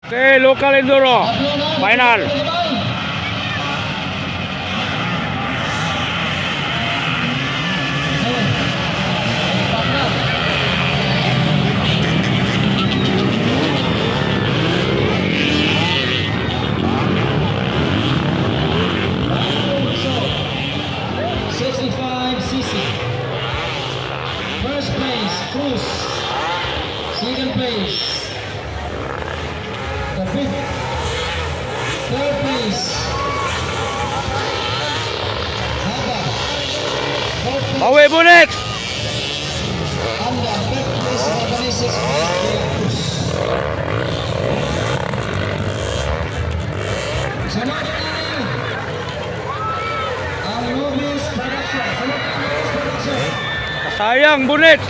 Okay, local enduro. Final. First place, Cruz. Second place, the fifth. Third place, Haba. Fourth place, Bawi Bunik. and the fifth place, Company 6 Cruz. Sunod natin ang Nubis Production. Sunod ang Nubis Production. Sayang Bunik.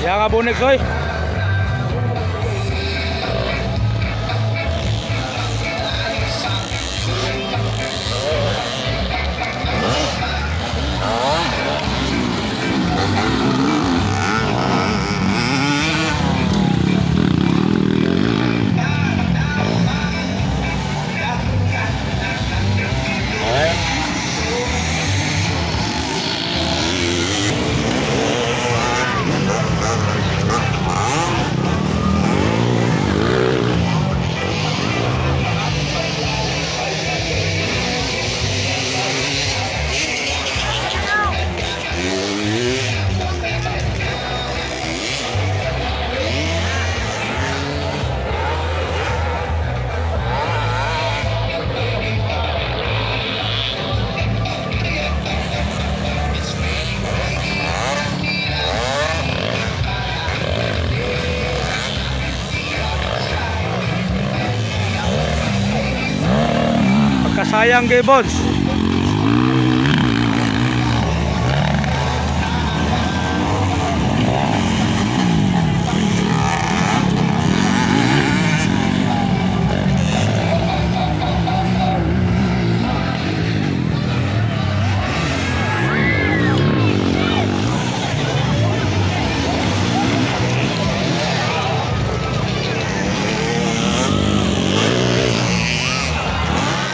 Yan nga Bunik soy. Sayang kay Bones.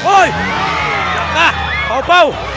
Oy! Pau-pau!